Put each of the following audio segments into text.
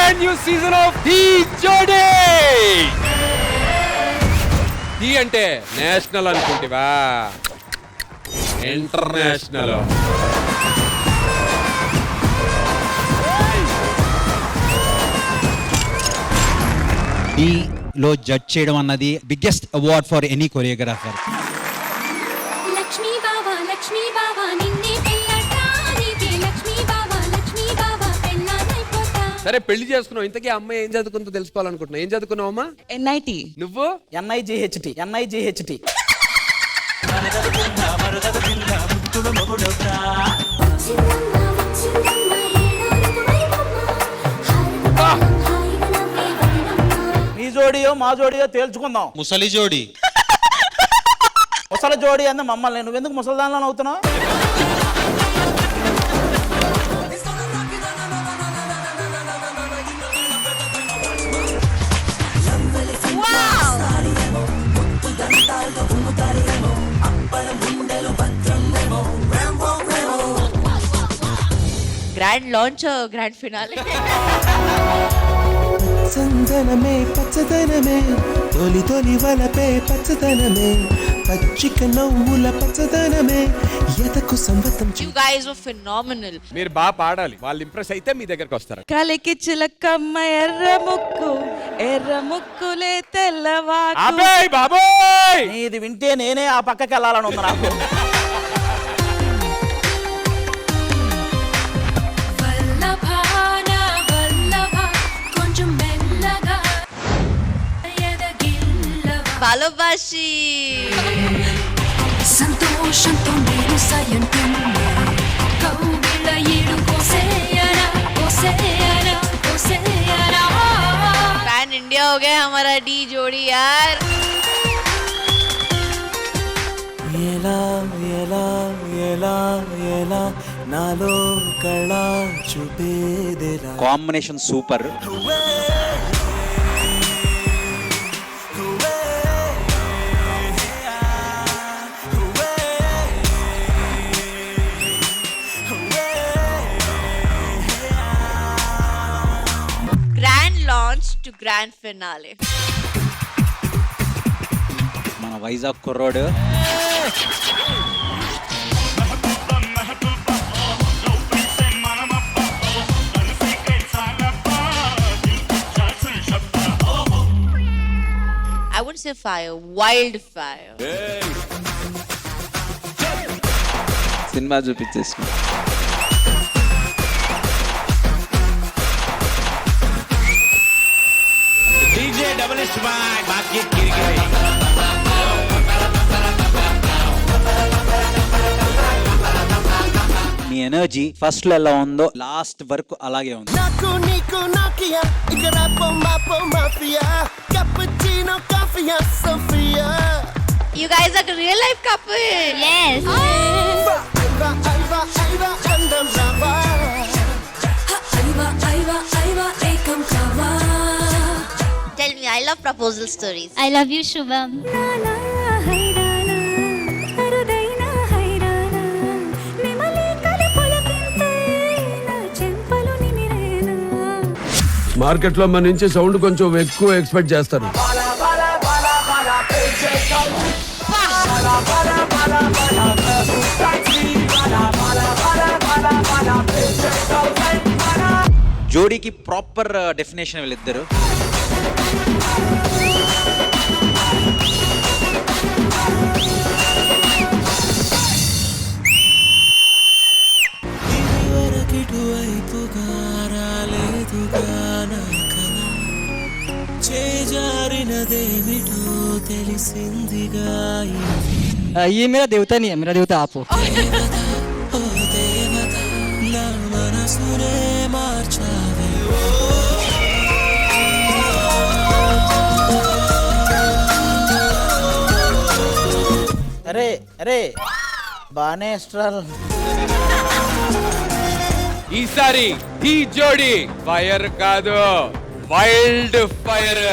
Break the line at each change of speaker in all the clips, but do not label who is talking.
brand new season of ఢీ జోడీ. ఢీ అంటే national అనుకుంటివా? ఇంటర్నేషనల్.
ఢీ లో జడ్జ్ చేయడం అన్నది biggest award for any choreographer.
Lakshmi బావా నిన్నే పెళ్ళటానికి లక్ష్మీ బావా పెళ్ళానైపోతా.
సరే పెళ్లి చేసుకున్నావు, ఇంతకీ అమ్మాయి ఏం చదువుకుందో తెలుసుకోవాలనుకుంటున్నా. ఏం చదువుకున్నావు అమ్మా?
NIT.
నువ్వు?
NIGHT. మీ జోడియో మా జోడియో తేల్చుకుందాం.
ముసలి జోడి.
ముసలి జోడి అంది మమ్మల్ని. నువ్వెందుకు ముసలిదానిలో అవుతున్నావు?
Grand launch, grand finale.
సందనమే పచ్చదనమే తొలి తొలి వలపే పచ్చదనమే పచ్చిక నవ్వుల పచ్చదనమే ఎదకు సంవతం.
You guys were phenomenal.
మీరు బాగా పాడాలి, వాళ్ళు ఇంప్రెస్ అయితే మీ దగ్గరకు వస్తారు.
కలికి చిలకమ్మ ఎర్ర ముక్కులే తెల్లవాకు.
అబ్బాయి బాబోయ్,
ఇది వింటే నేనే ఆ పక్కకి వెళ్ళాలని ఉంది నాకు.
బాలబాషి
సంతోషంతో నేను సయంటున్నా కౌగిళ్ళ ఈడు కోసేయరా
पैन इंडिया हो गया हमारा ढी जोड़ी यार.
ఎలా ఎలా ఎలా ఎలా నాలో కళ చూపేదెలా.
Combination super.
Grand launch to grand finale.
మన వైజాగ్ కుర్రోడు.
I wouldn't say fire, wildfire.
సినిమా చూపించేసిన.
మీ ఎనర్జీ ఫస్ట్ లో ఎలా ఉందో లాస్ట్ వరకు అలాగే ఉంది.
నాకు నీకు నాకియా ఇక రాపో మాపో మాఫియా cappuccino కాఫియా Sofia.
You guys are a real life couple.
yes
ఐవా అందం రావా.
ఐవా ఏకం కావా.
Tell me, I love proposal stories.
I love you Shubham.
Market లో మన నుంచి సౌండ్ కొంచెం ఎక్కువ ఎక్స్పెక్ట్ చేస్తారు.
జోడీకి ప్రాపర్ డెఫినేషన్ వీళ్ళిద్దరు.
ये मेरा देवता नहीं है, मेरा देवता आप हो. అరే అరే బానే ఎస్ట్రాల్.
ఈసారి ఢీ జోడీ ఫైర్ కాదు, వైల్డ్ ఫైర్.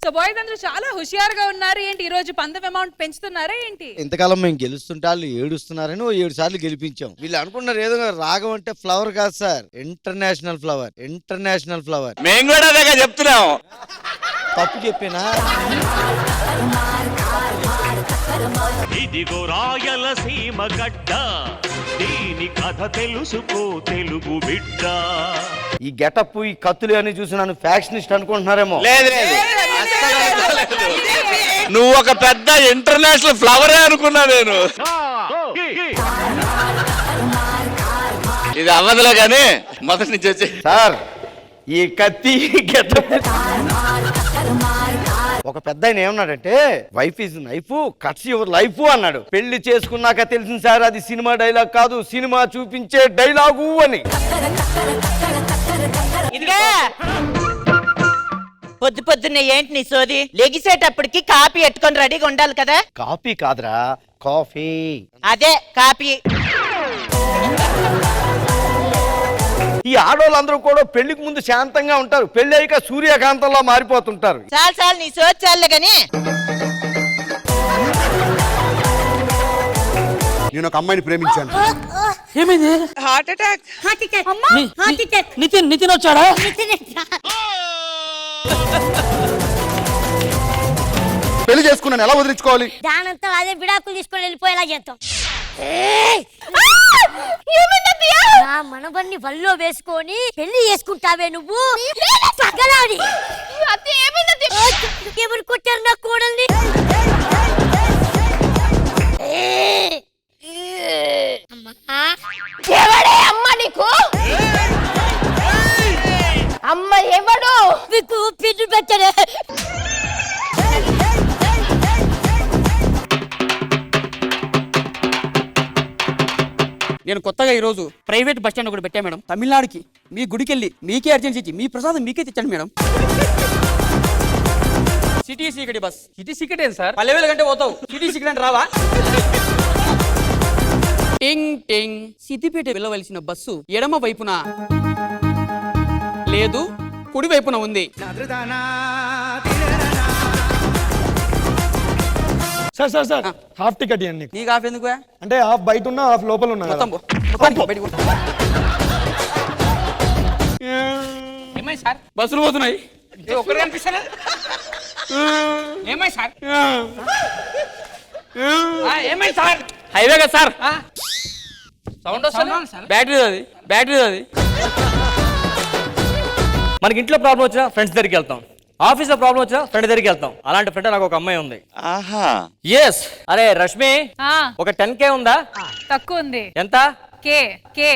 సో బాయ్స్ అందరూ చాలా హుషియారుగా ఉన్నారు ఏంటి ఈ రోజు పందెం అమౌంట్ పెంచుతున్నారా ఏంటి?
ఇంతకాలం మేము గెలుస్తుంటే వాళ్ళు ఏడుస్తున్నారని 7 సార్లు గెలిపించాం. వీళ్ళు అనుకున్నారు ఏదో రాగం అంటే ఫ్లవర్ కాదు sir, international flower. International flower.
మేము కూడా అదే చెప్తున్నాం.
తప్పు చెప్పినా?
ఇదిగో రాయలసీమ గడ్డ, దీని కథ తెలుసుకో తెలుగు బిడ్డ.
ఈ గెటప్ ఈ కత్తులు అని చూసి నన్ను ఫ్యాక్షనిస్ట్ అనుకుంటున్నారేమో.
లేదు లేదు, నువ్వు ఒక పెద్ద ఇంటర్నేషనల్ ఫ్లవరే అనుకున్నా నేను. ఇది అవ్వదులే కానీ మొదటి నుంచి వచ్చి
సార్ ఈ కత్తి గెటప్. ఒక పెద్ద ఆయన ఏమన్నాడంటే wife is knife cuts your life అన్నాడు. పెళ్లి చేసుకున్నాక తెలిసింది సార్ అది సినిమా డైలాగ్ కాదు, సినిమా చూపించే డైలాగు అని.
ఇదిగా పొద్దున్నే ఏంటి నీ సోది? లెగిసేటప్పటికి కాపీ ఎట్టుకొని రెడీగా ఉండాలి కదా.
కాపీ కాదురా, కాఫీ.
అదే కాపీ.
ఈ ఆడవాళ్ళందరూ కూడా పెళ్లికి ముందు శాంతంగా ఉంటారు, పెళ్లి అయ్యాక సూర్యకాంతంలో మారిపోతుంటారు.
చాలు నీ సోది చాలే గాని.
నేను ఒక అమ్మాయిని ప్రేమించాను.
ఏమైంది?
Heart attack.
నితిన్ వచ్చాడా?
పెళ్లి చేసుకున్నాను, ఎలా వదిలించుకోవాలి?
దానంతా అదే విడాకులు తీసుకొని వెళ్ళిపోయేలా చేద్దాం. నా మనవన్ని వల్లో వేసుకొని పెళ్లి చేసుకుంటావే నువ్వు? పగలాడి ఎవరు కొట్టారు నా కోడల్ని?
ఎవడే అమ్మ నీకు? అమ్మ ఎవడు
మీకు పిల్లు పెట్టలే.
నేను కొత్తగా ఈరోజు ప్రైవేట్ బస్ స్టాండ్ ఒకటి పెట్టా మేడం. తమిళనాడుకి మీ గుడికి వెళ్ళి మీకే అర్జెన్సీ ఇచ్చి మీ ప్రసాదం మీకే తెచ్చాను madam. City secret bus. City secret ఏంటి సార్? 10,000 గంటే పోతావు, సిటీ సీక్రెట్ రావా? టింగ్ టింగ్. సిద్దిపేట వెళ్ళవలసిన బస్సు ఎడమ వైపున లేదు, కుడి వైపున ఉంది.
Sir sir sir half ticket ఇవ్వండి.
నీకు హాఫ్ ఎందుకు?
అంటే హాఫ్ బయట ఉన్నా హాఫ్ లోపల ఉన్నా.
ఏమై సార్ బస్సులు పోతున్నాయి, ఒక్కడే కనిపిస్తారా? ఏమై సార్? ఏమై సార్? హైవే కదా సార్, సౌండ్ వస్తుంది. బ్యాటరీ అది.
మనకి ఇంట్లో ప్రాబ్లం వచ్చినా ఫ్రెండ్స్ దగ్గరికి వెళ్తాం, ఆఫీస్ లో ప్రాబ్లం వచ్చినా ఫ్రెండ్ దగ్గరికి వెళ్తాం. అలాంటి ఫ్రెండ్ నాకు ఒక అమ్మాయి ఉంది.
ఆహా.
ఎస్. అరే రష్మి, ఒక 10K ఉందా?
తక్కువ ఉంది.
ఎంత?
కే.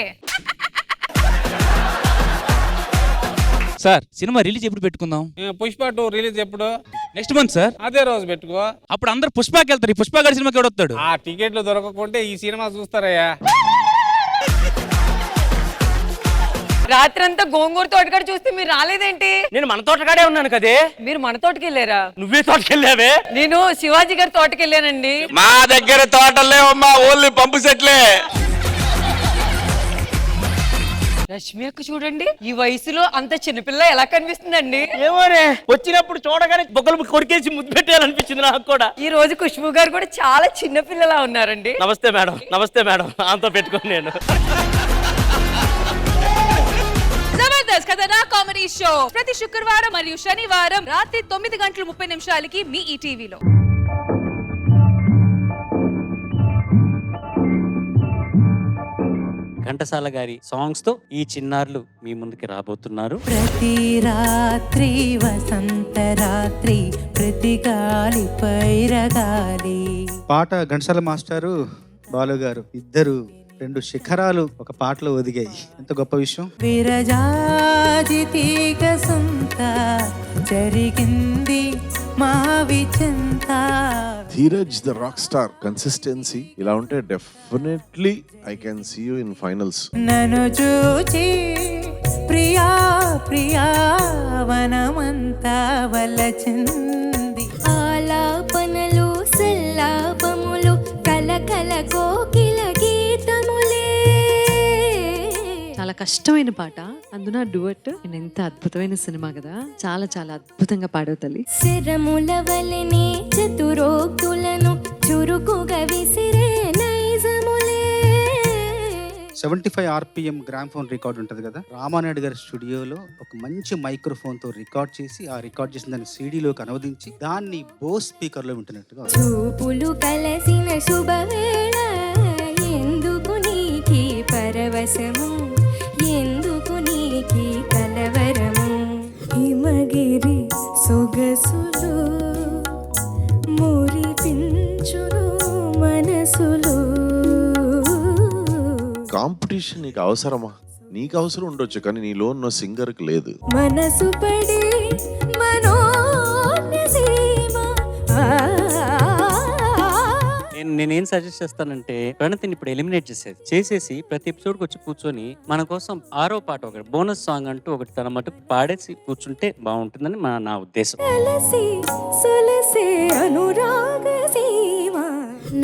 సార్ సినిమా రిలీజ్ ఎప్పుడు పెట్టుకుందాం?
పుష్ప 2 రిలీజ్ ఎప్పుడు?
Next month sir.
అదే రోజు పెట్టుకో.
అప్పుడు అందరు పుష్పకి వెళ్తారు, ఈ పుష్ప గారి సినిమాకి ఎవడొస్తాడు?
ఆ టికెట్లు దొరకకుంటే ఈ సినిమా చూస్తారయ్యా.
రాత్రంతా గోంగూర తోటకాడ చూస్తే మీరు రాలేదేంటి?
నేను మన తోటకాడే ఉన్నాను కదే.
మీరు మన తోటకి వెళ్ళారా?
నువ్వే తోటకెళ్ళావే.
నేను శివాజీ గారి తోటకి వెళ్ళానండి.
మా దగ్గర తోటలే అమ్మా, ఓన్లీ పంపు సెట్లే.
రష్మి అక్క చూడండి, ఈ వయసులో అంత చిన్నపిల్ల ఎలా కనిపిస్తుందండి?
ఏమోనే, వచ్చినప్పుడు చూడగానే బొగ్గలు కొరికేసి ముద్దు పెట్టాలనిపించింది నాకు కూడా.
ఈ రోజు ఖుష్బు గారు కూడా చాలా చిన్న పిల్లలా ఉన్నారండి.
నమస్తే మేడం అంతా పెట్టుకుని నేను.
జబర్దస్త్ కథనా కామెడీ షో ప్రతి శుక్రవారం మరియు శనివారం రాత్రి 9:30 మీ ఈటీవీలో.
ఘంటసాల గారి సాంగ్స్ తో ఈ చిన్నారులు మీ ముందుకి రాబోతున్నారు.
ప్రతి రాత్రి వసంత రాత్రి ప్రతి గాలి పైరగాలి.
పాట ఘంటసాల మాస్టారు బాలు గారు ఇద్దరు 2 శిఖరాలు ఒక పాటలో ఒదిగాయి. ఎంత గొప్ప విషయం.
విరజాజి తీగ సొంత జరిగింది మా విచంత.
Dheeraj the rock star consistency ఇలా ఉంటే definitely I can see you in finals.
నన్ను చూచి ప్రియా ప్రియా వనమంతా వలచింది. ఆలాపనలు సల్లాపములు కలకల కోకిల గీతములే.
చాలా కష్టమైన పాట,
అందున డువెట్ ఎంత అద్భుతమైన సినిమా కదా, చాలా చాలా అద్భుతంగా పాడావు తల్లి.
శరముల వలనే చతురోక్తులను చురుకుగా విసిరే నైజములే.
75 RPM గ్రామ్ఫోన్ రికార్డ్ ఉంటుంది కదా, రామానాయుడు గారి స్టూడియోలో ఒక మంచి మైక్రోఫోన్ తో రికార్డ్ చేసి, ఆ రికార్డ్ చేసిన దాన్ని సీడీలోకి అనువదించి దాన్ని బోస్ స్పీకర్ లో వింటున్నట్టుగా.
చూపులు కలసిన శుభవేళ ఎందుకు నీకి పరవశము, ఎందుకు నీకి కలవరము. హిమగిరి సొగసులు మురిపించును మనసులు.
కాంపిటీషన్ నీకు అవసరమా? నీకు అవసరం ఉండొచ్చు, కానీ నీలో ఉన్న సింగర్ కి లేదు.
మనసు పడి మనోన్యసీమ.
నేనేం సజెస్ట్ చేస్తానంటే ప్రణతిని ఇప్పుడు ఎలిమినేట్ చేసేసి ప్రతి ఎపిసోడ్కి వచ్చి కూర్చొని మన కోసం 6వ పాట ఒకటి బోనస్ సాంగ్ అంటూ ఒకటి తన మటుకు పాడేసి కూర్చుంటే బాగుంటుందని నా ఉద్దేశం.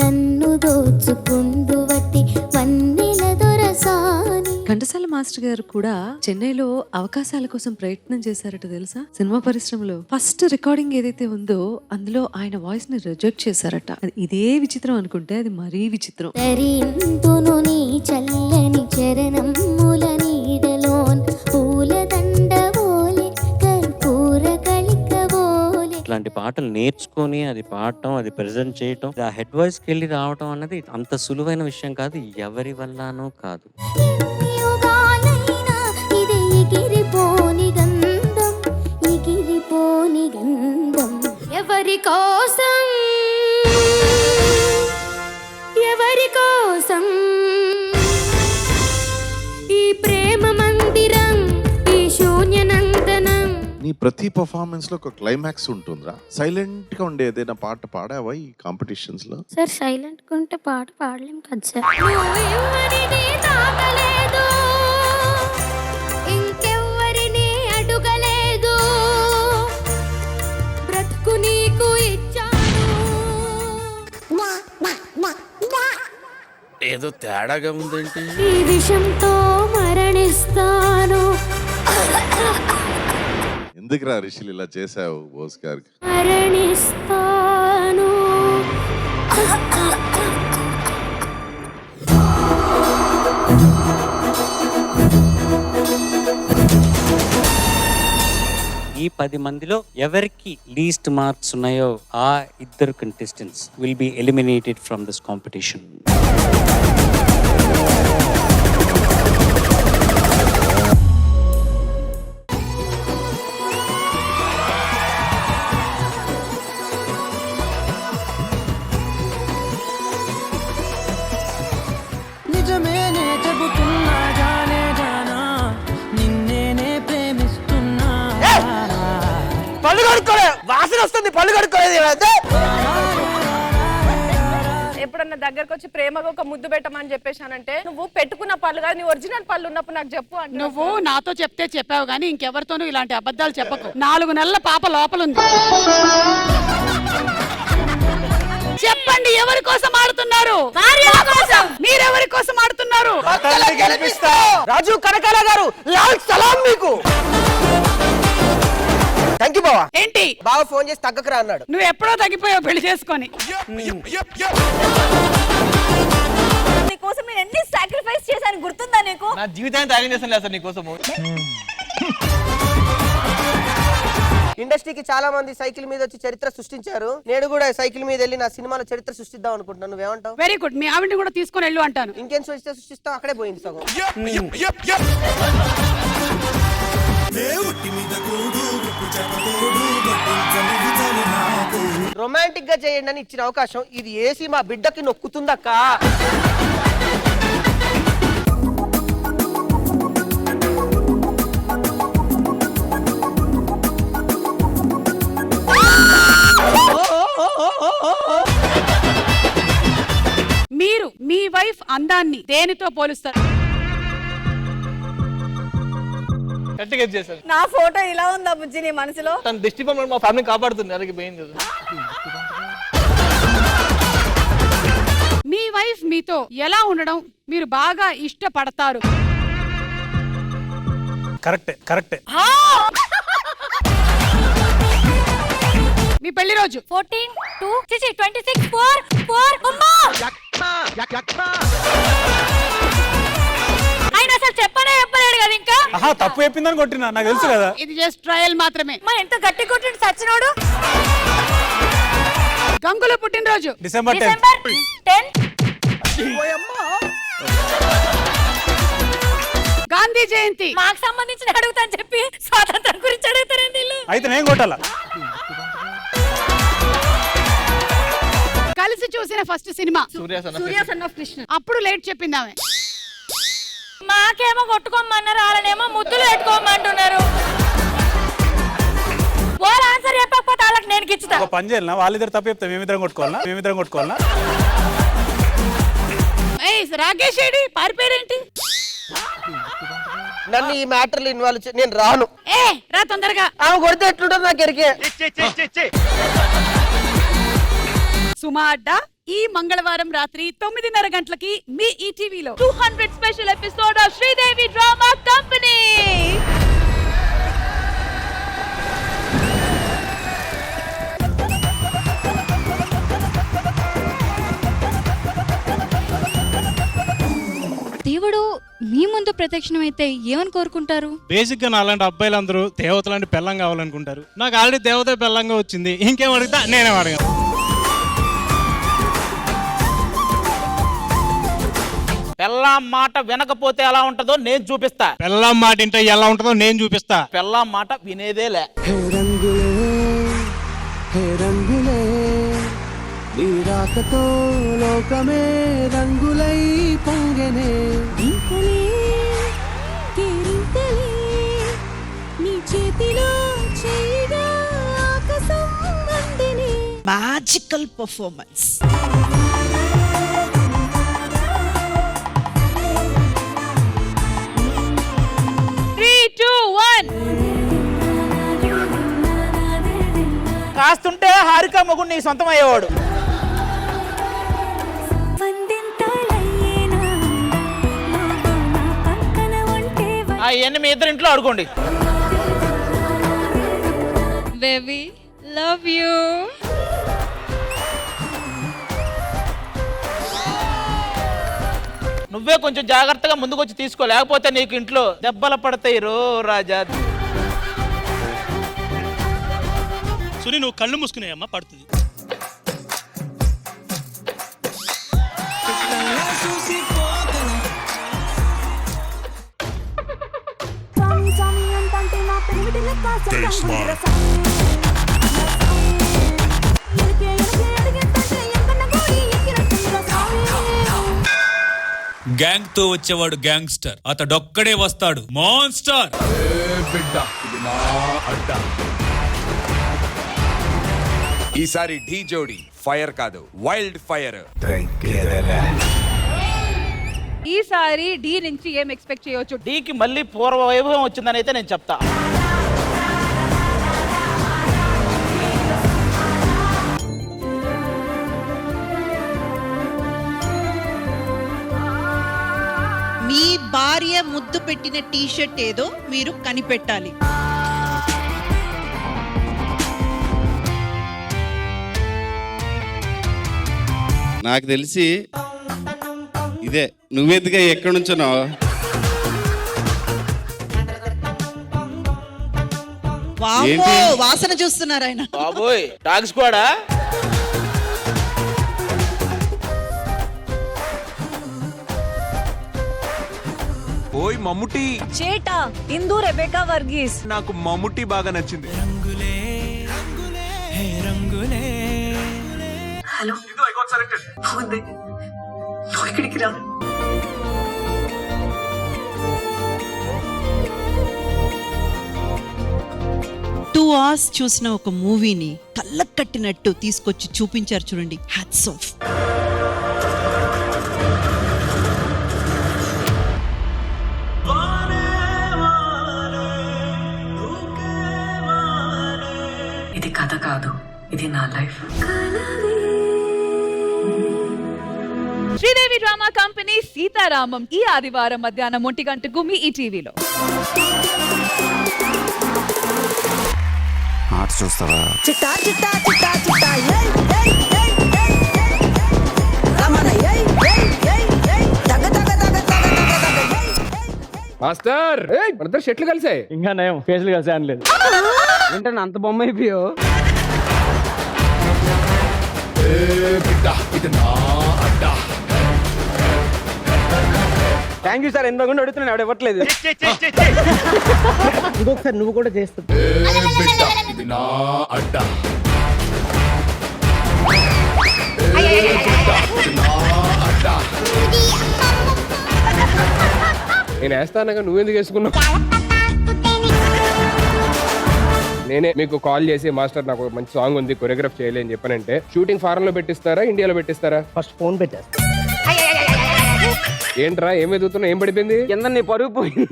నన్ను దోచుకుందు వట్టి వన్నెల దొరసాని.
ఘంటసాల మాస్టర్ గారు కూడా చెన్నైలో అవకాశాల కోసం ప్రయత్నం చేశారట తెలుసా. సినిమా పరిశ్రమలో ఫస్ట్ రికార్డింగ్ ఏదైతే ఉందో అందులో ఆయన వాయిస్ ని రిజెక్ట్ చేశారట. ఇదే విచిత్రం అనుకుంటే అది మరీ విచిత్రం.
తరింతును నీ చల్లని చరణముల నీడలోన్ పూలదండ ఓలే కర్పూర కళిక ఓలే.
ఇట్లాంటి పాటలు నేర్చుకొని అది పాడటం, అది ప్రెజెంట్ చేయటం, ఆ హెడ్ వాయిస్కి వెళ్ళి రావటం అన్నది అంత సులువైన విషయం కాదు, ఎవరి వల్లనూ కాదు.
యుగాలైనా ఇది ఎగిరిపోని గంధం, ఎగిరిపోని గంధం. ఎవరి కోసం, ఎవరి కోసం ఈ ప్రేమ మందిరం, ఈ శూన్యనందనం.
నీ ప్రతి పర్ఫార్మెన్స్ లో ఒక క్లైమాక్స్ ఉంటుందిరా. సైలెంట్ గా ఉండే ఏదైనా పాట పాడావా ఈ కాంపిటీషన్స్ లో?
సార్ సైలెంట్ గా ఉంటే పాట పాడలేం కదా సార్. నువ్వెవ్వరిని తాకలేదు, ఇంకెవ్వరిని అడుగలేదు, బ్రతుకు నీకు ఇచ్చాను.
ఏదో తేడాగా ఉందేంటి?
ఈ విషంతో మరణిస్తాను,
ఎందుకురా రిషిల్ ఇలా చేసావు బోస్ గారికి?
మరణిస్తాను.
ఈ 10 మందిలో ఎవరికి లీస్ట్ మార్క్స్ ఉన్నాయో ఆ ఇద్దరు contestants will be eliminated from this competition.
నిజమేనే చెబుతున్నా జానే జానా, నిన్నేనే ప్రేమిస్తున్నా.
పళ్ళు కడుక్కోలే, వాసన వస్తుంది, పళ్ళు కడుక్కోలేదు.
ఎప్పుడన్నా దగ్గరకు వచ్చి ప్రేమగా ఒక ముద్దు పెట్టమని చెప్పేశానంటే నువ్వు పెట్టుకున్న పళ్ళు కాదు, నీ ఒరిజినల్ పళ్ళు ఉన్నప్పుడు నాకు చెప్పు అంటే.
నువ్వు నాతో చెప్తే చెప్పావు గానీ ఇంకెవరితోనూ ఇలాంటి అబద్ధాలు చెప్పకు. 4 నెలల పాప లోపలుంది. చెప్పండి, ఎవరి కోసం ఆడుతున్నారు? మీరెవరి కోసం ఆడుతున్నారు?
రాజు కనకాల గారు, లాల్ సలాం మీకు. థ్యాంక్ యూ బావా.
ఏంటి
బావ ఫోన్ చేసి తగ్గకరా అన్నాడు.
నువ్వు ఎప్పుడో తగ్గిపోయావు పెళ్లి చేసుకొని.
నీకోసం నేను ఎన్ని సాక్రిఫైస్ చేశాను గుర్తుందా నీకు?
నా జీవితాన్ని త్యాగం చేస్తాను లేదు సార్ నీకోసము.
ఇండస్ట్రీకి చాలా మంది సైకిల్ మీద వచ్చి చరిత్ర సృష్టించారు. నేను కూడా సైకిల్ మీద వెళ్ళి నా సినిమాలో చరిత్ర సృష్టిద్దాం అనుకుంటున్నాను. నువ్వేమంటావు?
వెరీ గుడ్, మీ ఆవిడని కూడా తీసుకొని వెళ్ళు అంటాను.
ఇంకేం సృష్టిస్తావు? అక్కడే పోయింది సగం. రొమాంటిక్ గా చేయండి అని ఇచ్చిన అవకాశం ఇది ఏసీ మా బిడ్డకి నొక్కుతుందక్క.
మీరు మీ వైఫ్ అందాన్ని దేనితో పోలుస్తారు?
నా ఫోటో ఇలా ఉందా బుజ్జి నీ మనసులో?
తన దిష్టి బొమ్మ మా ఫ్యామిలీ కాపాడుతుంది, అలాగే పోయింది.
మీ వైఫ్ మీతో ఎలా ఉండడం మీరు బాగా ఇష్టపడతారు?
కరెక్టే
మీ పెళ్లి రోజు
14/2/26/4 ఆయన అసలు చెప్పలేడు కదా ఇంకా.
తప్పు చెప్పిందని కొట్టినా, నాకు తెలుసు కదా.
ఇది జస్ట్ ట్రయల్ మాత్రమే.
మా ఎంత గట్టి కొట్టిండు సచ్చినోడు.
గంగుల పుట్టినరోజు
డిసెంబర్
10.
గాంధీ జయంతి.
మాకు సంబంధించిన అడుగుతాను చెప్పి స్వాతంత్రం గురించి అడుగుతారండి వీళ్ళు.
అయితే నేను కొట్టాలా?
కలిసి చూసిన first cinema
Surya
son of Krishna. అప్పుడు లేట్ చెప్పింది ఆమె.
మాకేమో కొట్టుకోమన్నారు, వాళ్ళనేమో ముద్దులు పెట్టుకోమంటున్నారు. వాళ్ళ ఆన్సర్ చెప్పకపోతే వాళ్ళకి నేను గిచ్చుతా.
ఒక పని చేయాలన్నా, వాళ్ళిద్దరు తప్పు చెప్తే మేమిద్దరం కొట్టుకోవాలన్నా?
రాకేష్ ఏడి పారిపోయారేంటి?
నన్ను ఈ మ్యాటర్లు ఇన్వాల్వ్ నేను రాను.
రా తొందరగా.
ఆమె కొడితే ఎట్లుంటుంది నాకు ఎరికే.
సుమా అడ్డా ఈ మంగళవారం రాత్రి 9:30 గంటలకి మీ ఈటీవీలో 200 special episode of Sridevi drama company.
దేవుడు మీ ముందు ప్రత్యక్షమైతే ఏమని కోరుకుంటారు?
బేసిక్ గా నాలాంటి అబ్బాయిలందరూ దేవతలాంటి పెళ్ళం కావాలనుకుంటారు. నాకు ఆల్రెడీ దేవత పెళ్ళంగా వచ్చింది, ఇంకేం అడుగుతా? నేనేం అడగాను.
పెళ్ళాం మాట వినకపోతే ఎలా ఉంటుందో నేను చూపిస్తా.
పెళ్ళం మాట ఇంటే ఎలా ఉంటుందో నేను చూపిస్తా.
పెళ్ళాం మాట వినేదేలే.
లోకమే రంగులై పొంగనే.
నీ చేతిలో చేయగా ఆకాశం అందినే.
Magical performance. కాస్తుంటే హారిక మొగుడు నీ సొంతం అయ్యేవాడు. ఇవన్నీ మీ ఇద్దరు ఇంట్లో అడుకోండి.
Baby love you.
నువ్వే కొంచెం జాగ్రత్తగా ముందుకొచ్చి తీసుకో, లేకపోతే నీకు ఇంట్లో దెబ్బలు పడతాయి రో రాజా.
సుని నువ్వు కళ్ళు మూసుకునేయమ్మా, పడుతుంది.
గ్యాంగ్ తో వచ్చేవాడు గ్యాంగ్స్టర్, అతడొక్కడే వస్తాడు మాన్స్టర్.
ఈసారి ఢీ జోడి ఫైర్ కాదు, వైల్డ్ ఫైర్.
ఈసారి డి నుంచి ఏం ఎక్స్పెక్ట్ చేయొచ్చు?
డీకి మళ్ళీ పూర్వ వైభవం వచ్చిందని అయితే నేను చెప్తా.
మీ భార్య ముద్దు పెట్టిన టీషర్ట్ ఏదో మీరు కనిపెట్టాలి.
నాకు తెలిసి ఇదే. నువ్వెందుగా ఎక్కడి నుంచునో?
వాసన చూస్తున్నారు ఆయన.
బాబోయ్ డాగ్ స్క్వాడా?
ఓయ్ మమ్ముటి.
చేటా ఇందు రెబెకా వర్గీస్.
నాకు మమ్ముటి బాగా నచ్చింది.
హలో ఇక్కడికి రా.
2 hours చూసిన ఒక మూవీని కళ్ళకు కట్టినట్టు తీసుకొచ్చి చూపించారు చూడండి. Hats off.
ఇది కథ కాదు, ఇది నా life.
Sridevi Sridevi drama company Sitaramam ఈ ఆదివారం మధ్యాహ్నం 1 గంటకు మీ ఈటీవీలో.
ఆర్ట్స్ చూస్తావా?
చిట్టా చిట్టా చిట్టా చిట్టా ఏయ్ ఏయ్ ఏయ్ ఏయ్ రమణ ఏయ్ ఏయ్ ఏయ్ ఏయ్ తగ తగ తగ తగ తగ
మాస్టర్ బ్రదర్ షెట్లు కలిసే
ఇంకా నయం ఫేస్లు కలిసి అనలేదు.
ఏంటన్నా అంత బొమ్మ అయిపోయో? Thank you sir. ఎంత కూడా అడుగుతున్నాను, ఆవిడ ఇవ్వట్లేదు. ఇంకొకసారి నువ్వు కూడా చేస్తావు. నేను వేస్తానగా నువ్వెందుకు వేసుకున్నావు? నేనే మీకు కాల్ చేసి మాస్టర్ నాకు మంచి సాంగ్ ఉంది కొరియోగ్రాఫ్ చేయలే అని చెప్పానంటే షూటింగ్ ఫారెన్ లో పెట్టిస్తారా ఇండియాలో పెట్టిస్తారా? ఫస్ట్ ఫోన్ పెట్టేస్తా. ఏంట్రా ఏం ఎదుగుతున్నా? ఏం పడిపోయింది? కింద నీ పరుగు పోయింది.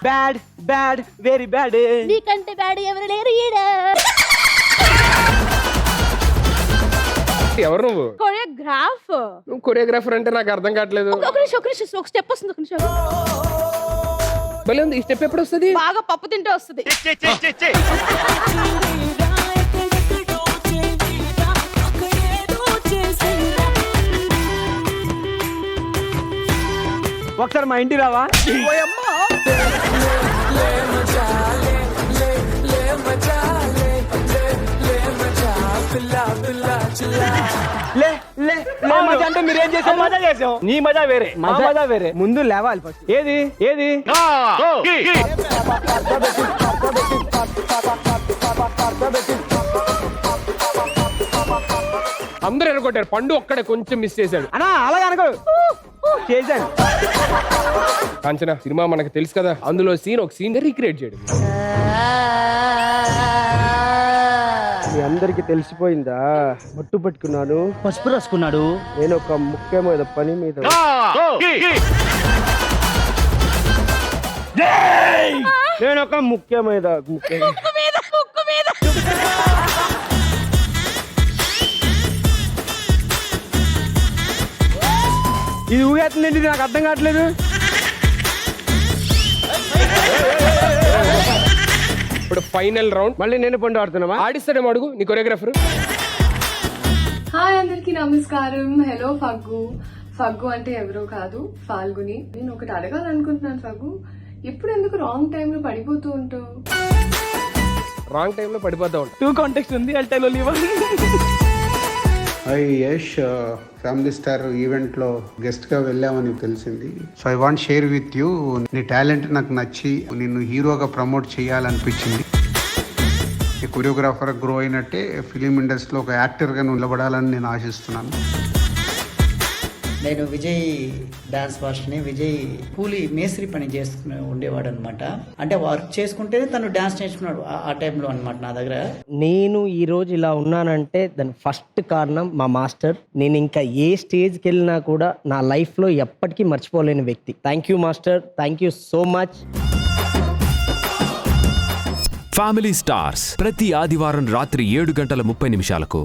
Bad bad very bad.
నీకంటే బ్యాడ్ ఎవరు లేరు ఈడ.
ఎవరు నువ్వు?
కొరియోగ్రాఫ్.
నువ్వు కొరియోగ్రాఫర్ అంటే నాకు అర్థం కావట్లేదు.
ఒక స్టెప్ వస్తుంది. ఒక నిమిషం.
భలే ఉంది. ఈ స్టెప్ ఎప్పుడు వస్తుంది?
బాగా పప్పు తింటే వస్తుంది.
ఒకసారి మా ఇంటి రావా? అంటే మీరేం చేశారు? మజా చేసాం. నీ మజా వేరే, మజా వేరే. ముందు లేవాలి ఫస్ట్. ఏది ఏది అందరూ ఎన్నుకుంటారు. పండు ఒక్కడే కొంచెం మిస్ చేశాడు. అన్నా అలాగే అనుకో చేశాను. కాంచన సినిమా మనకు తెలుసు కదా, అందులో ఒక సీన్ రీక్రియేట్ చేయడం. మీ అందరికి తెలిసిపోయిందా? మట్టు పట్టుకున్నాను, పసుపు రాసుకున్నాడు. నేను ఒక ముఖ్యమైన పని మీద. నేను ఒక ముఖ్యమైన ఇది ఊగేస్తుందండి, నాకు అర్థం కావట్లేదు. ఇప్పుడు ఫైనల్ రౌండ్. మళ్ళీ నేను పండు ఆడుతున్నావా? ఆడిస్తాడేమో అడుగు నీ కొరియోగ్రాఫర్.
హాయ్ అందరికి నమస్కారం. హలో ఫగ్గు. ఫగ్గు అంటే ఎవరో కాదు, ఫాల్గుని. నేను ఒకటి అడగాలనుకుంటున్నాను ఫగ్గు, ఇప్పుడు ఎందుకు రాంగ్ టైం లో పడిపోతూ ఉంటావు?
రాంగ్ టైం లో పడిపోతా ఉంటా. 2 కాంటెక్స్ట్ ఉంది. I'll tell you.
Yash family star ఈవెంట్లో గెస్ట్గా వెళ్ళామని తెలిసింది. So I want share with you. నీ టాలెంట్ నాకు నచ్చి నిన్ను హీరోగా ప్రమోట్ చేయాలనిపించింది. ఈ కొరియోగ్రాఫర్ గ్రో అయినట్టే ఫిలిం ఇండస్ట్రీలో ఒక యాక్టర్గా నువ్వు నిలబడాలని నేను ఆశిస్తున్నాను.
నేను విజయ్ డాన్స్ మాస్టర్ని. విజయ్ కూలీ మేస్త్రి పని చేసుకుని ఉండేవాడు అనమాట. అంటే వర్క్ చేసుకుంటేనే తను డాన్స్ నేర్చుకున్నాడు ఆ టైంలో అనమాట నా దగ్గర.
నేను ఈ రోజు ఇలా ఉన్నానంటే దాని ఫస్ట్ కారణం మా మాస్టర్. నేను ఇంకా ఏ స్టేజ్కి వెళ్ళినా కూడా నా లైఫ్లో ఎప్పటికీ మర్చిపోలేని వ్యక్తి. Thank you master, thank you so much.
Family stars ప్రతి ఆదివారం రాత్రి 7:30 నిమిషాలకు